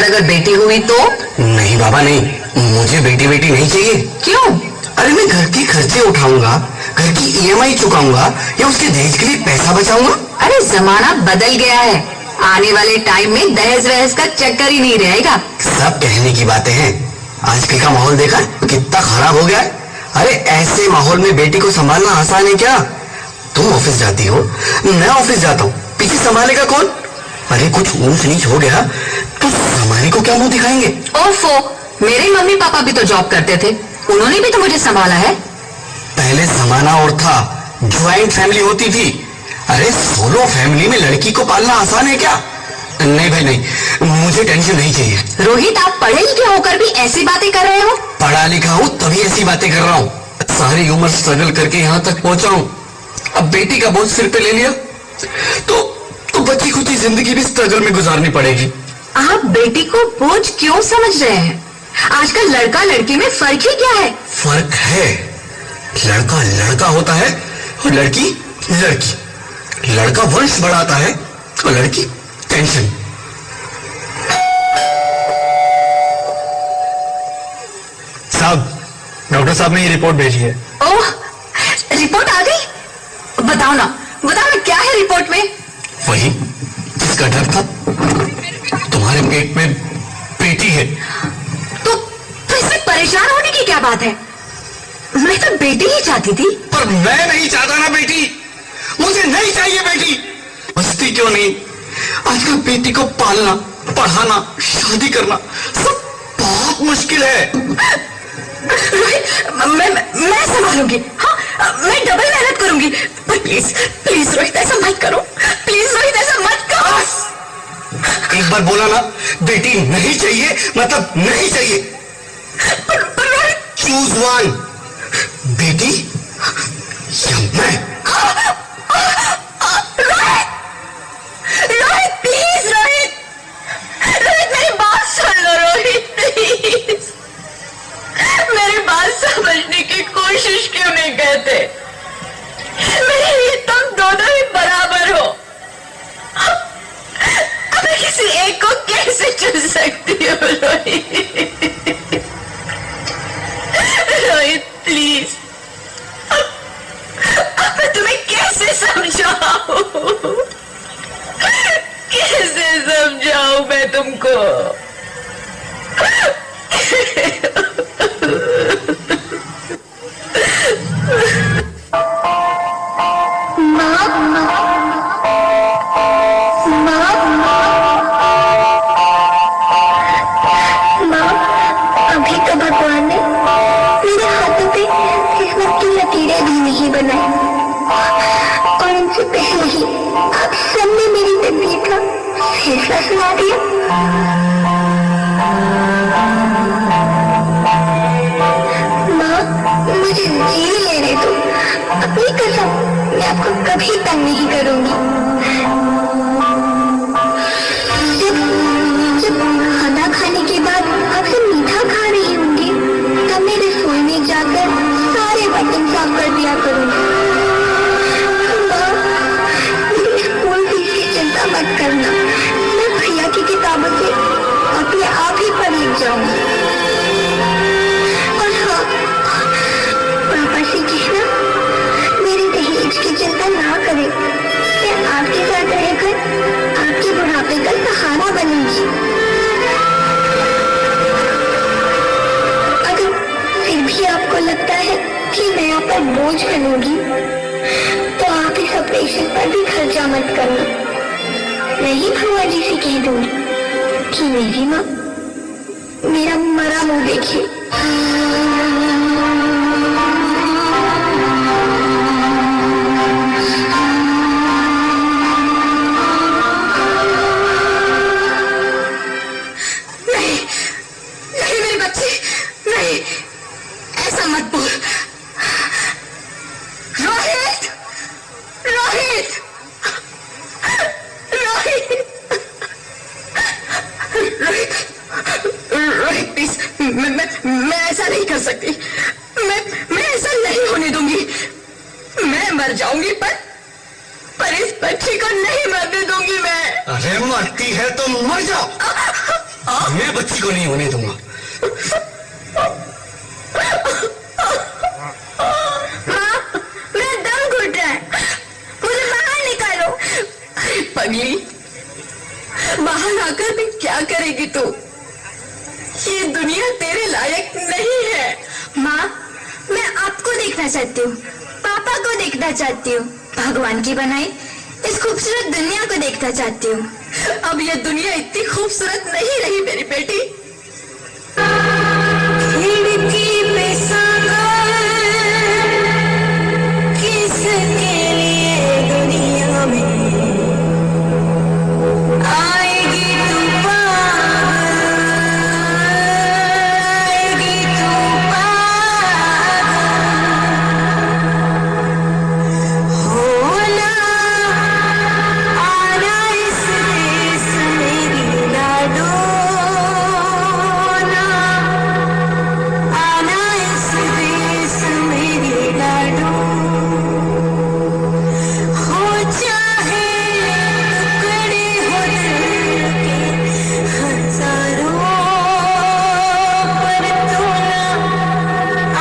अगर बेटी हुई तो? नहीं बाबा नहीं, मुझे बेटी बेटी नहीं चाहिए। क्यों? अरे मैं घर के खर्चे उठाऊंगा, घर की ईएमआई चुकाऊंगा या उसके दहेज के लिए पैसा बचाऊंगा। अरे जमाना बदल गया है, आने वाले टाइम में दहेज वहेज का चक्कर ही नहीं रहेगा। सब कहने की बातें हैं, आजकल का माहौल देखा कितना खराब हो गया है। अरे ऐसे माहौल में बेटी को संभालना आसान है क्या? तुम ऑफिस जाती हो, मैं ऑफिस जाता हूँ, पीछे संभालेगा कौन? अरे कुछ ऊंच नीच हो गया तो हमारे को क्या मुंह दिखाएंगे? ओफो, मेरे मम्मी पापा भी तो जॉब करते थे, उन्होंने भी तो मुझे संभाला है। पहले जमाना और था, ज्वाइंट फैमिली होती थी। अरे सोलो फैमिली में लड़की को पालना आसान है क्या? नहीं भाई नहीं, मुझे टेंशन नहीं चाहिए। रोहित, आप पढ़े लिखे होकर भी ऐसी बातें कर रहे हो? पढ़ा लिखा हूँ तभी ऐसी बातें कर रहा हूँ। सारी उम्र स्ट्रगल करके यहाँ तक पहुंचा हूँ, अब बेटी का बोझ सिर पे ले लिया तो बची खुची जिंदगी भी स्ट्रगल में गुजारनी पड़ेगी। आप बेटी को बोझ क्यों समझ रहे हैं? आजकल लड़का लड़की में फर्क ही क्या है? फर्क है, लड़का लड़का होता है और लड़की लड़की। लड़का वंश बढ़ाता है और लड़की टेंशन। साहब, डॉक्टर साहब ने ये रिपोर्ट भेजी है। ओह, रिपोर्ट आ गई? बताओ ना क्या है रिपोर्ट में? वही जिसका डर था, तुम्हारे पेट में बेटी है। तो इसमें परेशान होने की क्या बात है? मैं तो बेटी ही चाहती थी। पर मैं नहीं चाहता ना बेटी, मुझे नहीं चाहिए बेटी। मस्ती क्यों नहीं, आजकल बेटी को पालना, पढ़ाना, शादी करना सब बहुत मुश्किल है। मैं संभालूंगी, हाँ मैं डबल मेहनत करूंगी, पर प्लीज प्लीज रोहित ऐसा मत करो, प्लीज रोहित ऐसा मत करो। एक बार बोला ना, बेटी नहीं चाहिए मतलब नहीं चाहिए। पर रोहित, चूज वन, बेटी या मैं। रोहित प्लीज, रोहित मेरी बात सुन लो रोहित, प्लीज मेरी बात समझने की कोशिश क्यों नहीं करते? मेरे लिए तुम दोनों ही बराबर हो, मैं किसी एक को कैसे चुन सकती हूँ रोहित? रोहित प्लीज, अब मैं तुम्हें कैसे समझाऊं? कैसे समझाऊं मैं तुमको? अभी तो भगवान ने मेरे हाथों पे किस्मत की लकीरें भी नहीं बनाई, और उनसे पहले ही आप सबने मेरी तकदीर का फैसला सुना दिया। माँ, मुझे जीने लेने दो, अपनी कसम, मैं आपको कभी तंग नहीं करूंगी। जब खाना खाने के बाद आपसे मीठा खा रही होंगी, तब मैं रसोई में जाकर सारे बर्तन साफ कर दिया करूंगी। मेरी स्कूल फीस की चिंता मत करना, मैं भैया की किताबों से अपने आप ही पढ़ लिख जाऊंगी। और हाँ, पापा से कहना मेरे दहेज की चिंता ना करें, मैं आपके साथ रहकर आपके बुढ़ापे का सहारा बनूंगी। अगर फिर भी आपको लगता है कि मैं आप पर बोझ बनूंगी, तो आप इस ऑपरेशन पर भी खर्चा मत करना। मैं ही भुआ जी से कह दूंगी कि मेरी माँ मेरा मरा मुंह देखिए। नहीं मेरे बच्चे, नहीं ऐसा मत बोल। रोहित, रोहित, रोहित, रोहित, रोहित प्लीज, मैं ऐसा नहीं कर सकती, मैं ऐसा नहीं होने दूंगी। मैं मर जाऊंगी पर इस बच्ची को नहीं मरने दूंगी मैं। अरे मरती है तो मर जाओ, मैं बच्ची को नहीं होने दूंगा। माँ, मेरा दम घुट रहा है, मुझे बाहर निकालो। पगली, बाहर आकर भी क्या करेगी तू? ये दुनिया तेरे लायक नहीं है। माँ, मैं आपको देखना चाहती हूँ, पापा को देखना चाहती हूँ, भगवान की बनाई इस खूबसूरत दुनिया को देखना चाहती हूँ। अब ये दुनिया इतनी खूबसूरत नहीं रही मेरी बेटी। खिड़की पे सागर किसके लिए दुनिया में आएगी तू पागल, आएगी तू पागल, होना आना इस देश मेरी लाडो, आना इस देश मेरी लाडो, हो चाहे टुकड़े हो दिल के हजारों, पर तू ना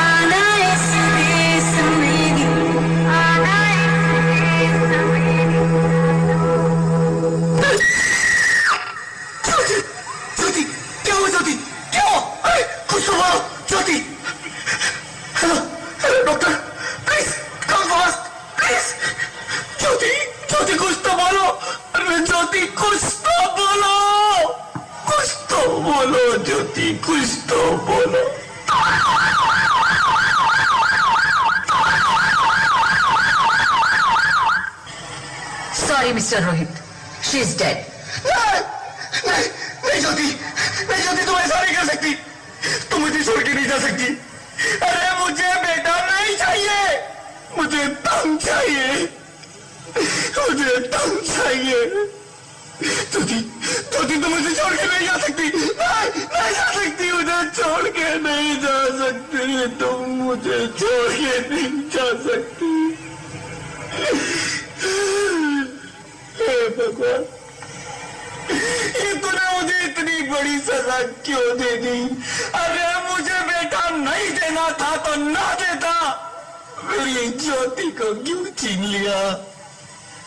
आना इस देश मेरी, आना इस देश मेरी। ज्योति, क्या हुआ ज्योति? क्या हुआ? अरे कुछ तो बोलो Jyoti. Hello hello doctor, please come fast please. Jyoti, Jyoti कुछ तो बोलो। अरे ज्योति कुछ तो बोलो, कुछ तो बोलो ज्योति, कुछ तो बोलो। Sorry mister Rohit, she is dead. नहीं ज्योति, नहीं ज्योति, तुम ऐसा नहीं कर सकती, तुम मुझे छोड़ के नहीं जा सकती। अरे मुझे बेटा नहीं चाहिए, मुझे तुम चाहिए, मुझे तुम चाहिए। ज्योति, ज्योति तुम मुझे छोड़ के नहीं जा सकती, नहीं जा सकती, मुझे छोड़ के नहीं जा सकती, तुम मुझे छोड़ के नहीं जा सकती। हे भगवान, ये तूने मुझे इतनी बड़ी सजा क्यों दे दी? अरे मुझे बेटा नहीं देना था तो ना देता, मेरी ज्योति को क्यों छीन लिया?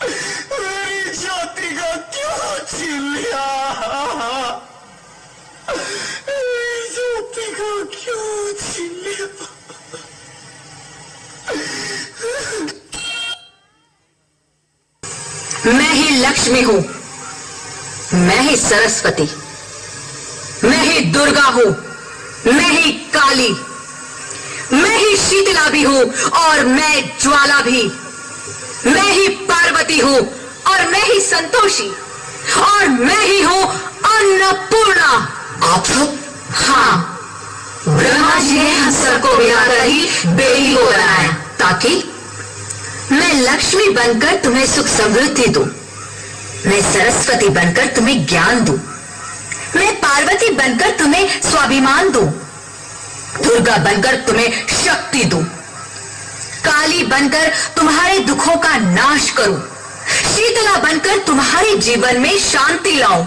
मेरी ज्योति को क्यों छीन लिया? मेरी ज्योति को क्यों छीन लिया? मैं ही लक्ष्मी हूं, मैं ही सरस्वती, मैं ही दुर्गा हूं, मैं ही काली, मैं ही शीतला भी हूं और मैं ज्वाला भी, मैं ही पार्वती हूं और मैं ही संतोषी, और मैं ही हूं अन्नपूर्णा। आप सब? हाँ, ब्रह्मा जी ने हम सबको मिलाकर ही बेटी को बनाया ताकि मैं लक्ष्मी बनकर तुम्हें सुख समृद्धि दूं, मैं सरस्वती बनकर तुम्हें ज्ञान दूं, मैं पार्वती बनकर तुम्हें स्वाभिमान दूं, दुर्गा बनकर तुम्हें शक्ति दूं, काली बनकर तुम्हारे दुखों का नाश करूं, शीतला बनकर तुम्हारे जीवन में शांति लाऊं,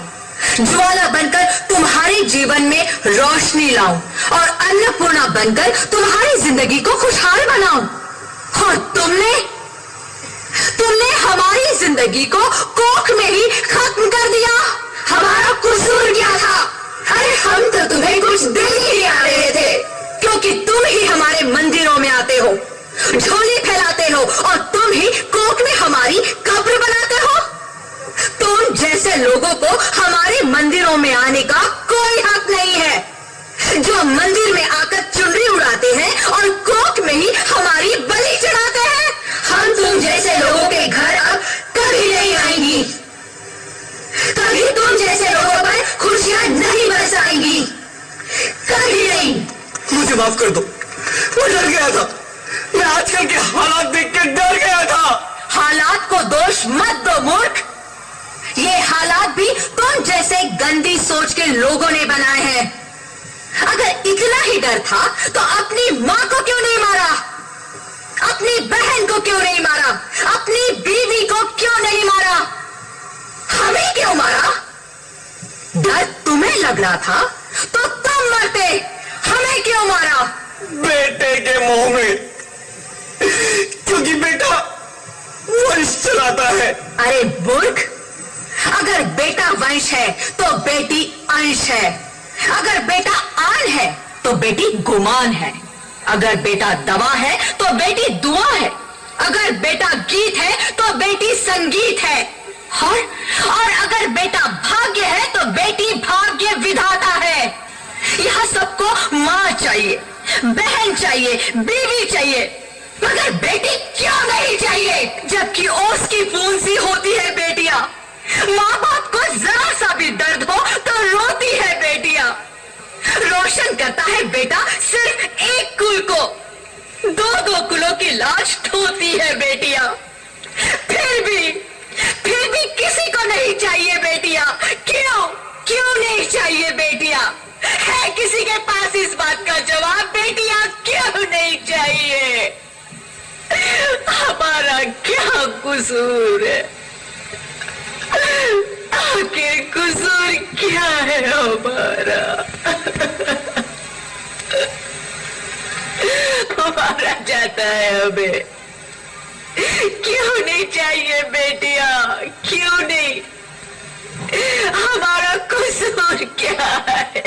ज्वाला बनकर तुम्हारे जीवन में रोशनी लाऊं, और अन्नपूर्णा बनकर तुम्हारी जिंदगी को खुशहाल बनाऊं। और तुमने हमारी जिंदगी को कोख में ही खत्म कर दिया। हमारा कसूर क्या था? अरे हम तो तुम्हें कुछ दिन ही आ रहे थे, क्योंकि तुम ही हमारे मंदिरों में आते हो, झोली फैलाते हो, और तुम ही कोख में हमारी कब्र बनाते हो। तुम जैसे लोगों को हमारे मंदिरों में आने का कोई हक नहीं है, जो मंदिर में आकर चुनरी उड़ाते हैं और कोख में ही हमारी बलि चढ़ाते हैं। हम तुम जैसे लोगों के घर अब कभी नहीं आएंगी, कभी तुम जैसे लोगों पर खुशियां नहीं बरसाएंगी, कभी नहीं। मुझे माफ कर दो, मैं डर गया था, मैं आजकल के हालात देख के डर गया था। हालात को दोष मत दो मूर्ख, ये हालात भी तुम जैसे गंदी सोच के लोगों ने बनाए हैं। अगर इतना ही डर था तो अपनी मां को क्यों नहीं मारा, अपनी बहन को क्यों नहीं मारा, अपनी बीवी को क्यों नहीं मारा, हमें क्यों मारा? डर तुम्हें लग रहा था तो तुम मरते, हमें क्यों मारा? बेटे के मोह में, क्योंकि बेटा वंश चलाता है। अरे मूर्ख, अगर बेटा वंश है तो बेटी अंश है, अगर बेटा आन है तो बेटी गुमान है, अगर बेटा दवा है तो बेटी दुआ है, अगर बेटा गीत है तो बेटी संगीत है, और अगर बेटा भाग्य है तो बेटी भाग्य विधाता है। यहां सबको मां चाहिए, बहन चाहिए, बीवी चाहिए, मगर बेटी क्यों नहीं चाहिए? जबकि ओस की फूंसी होती है बेटियां, माँ बाप को जरा सा भी दर्द हो तो रोती है बेटियां, रोशन करता है बेटा सिर्फ एक कुल को, दो कुलों की लाज ढोती है बेटियां। फिर भी किसी को नहीं चाहिए बेटियां। क्यों नहीं चाहिए बेटियां? है किसी के पास इस बात का जवाब? बेटियां क्यों नहीं चाहिए? हमारा क्या कसूर है? आखिर कसूर क्या है हमारा? मारा जाता है हमें, क्यों नहीं चाहिए बेटियां? क्यों नहीं? हमारा कसूर क्या है?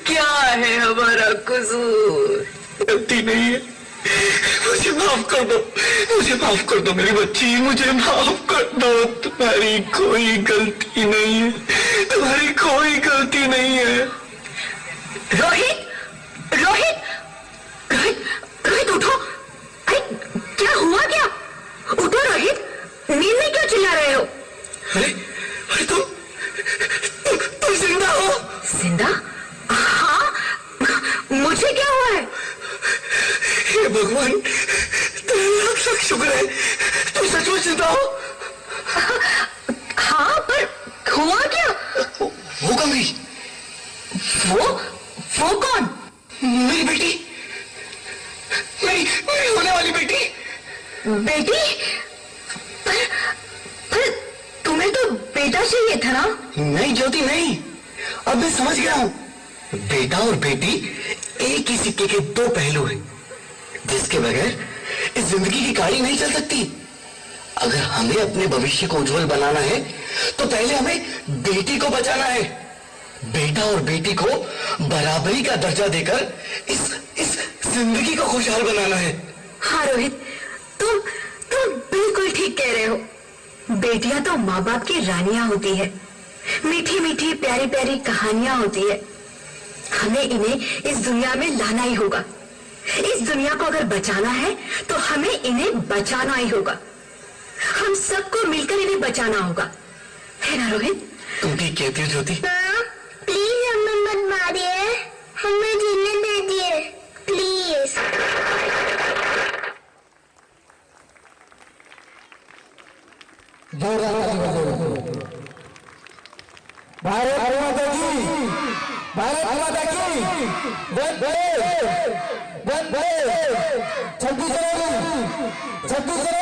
क्या है हमारा कसूर? गलती नहीं है, मुझे माफ कर दो, मुझे माफ कर दो मेरी बच्ची, मुझे माफ कर दो। तुम्हारी कोई गलती नहीं है, तुम्हारी कोई गलती नहीं है। रोहित, रोहित, रोहित, रोहित उठो। अरे क्या हुआ? क्या? उठो रोहित, नींद में क्यों चिल्ला रहे हो? अरे अरे तुम जिंदा हो? जिंदा? हाँ, मुझे क्या हुआ है? हे भगवान, तेरे लाख लाख शुक्र है, तुम सचमुच जिंदा हो। हाँ, पर हुआ क्या? वो कौन गई? वो कौन? मेरी बेटी, मेरी होने वाली बेटी। बेटी? पर तुम्हें तो बेटा चाहिए था ना? नहीं ज्योति नहीं, अब मैं समझ गया हूं। बेटा और बेटी एक ही सिक्के के दो पहलू हैं, जिसके बगैर इस जिंदगी की गाड़ी नहीं चल सकती। अगर हमें अपने भविष्य को उज्जवल बनाना है तो पहले हमें बेटी को बचाना है। बेटा और बेटी को बराबरी का दर्जा देकर इस जिंदगी को खुशहाल बनाना है। हाँ रोहित, तुम बिल्कुल ठीक कह रहे हो। बेटियां तो माँ बाप की रानियां होती है, मीठी मीठी प्यारी प्यारी कहानियां होती है। हमें इन्हें इस दुनिया में लाना ही होगा। इस दुनिया को अगर बचाना है तो हमें इन्हें बचाना ही होगा। हम सबको मिलकर इन्हें बचाना होगा, है ना रोहित? तुम ठीक कहती हो ज्योति। प्लीज हमें मत मारिए, हमें जीने दीजिए प्लीज। भारत माता की, भारत माता की जय जय। 26 जनवरी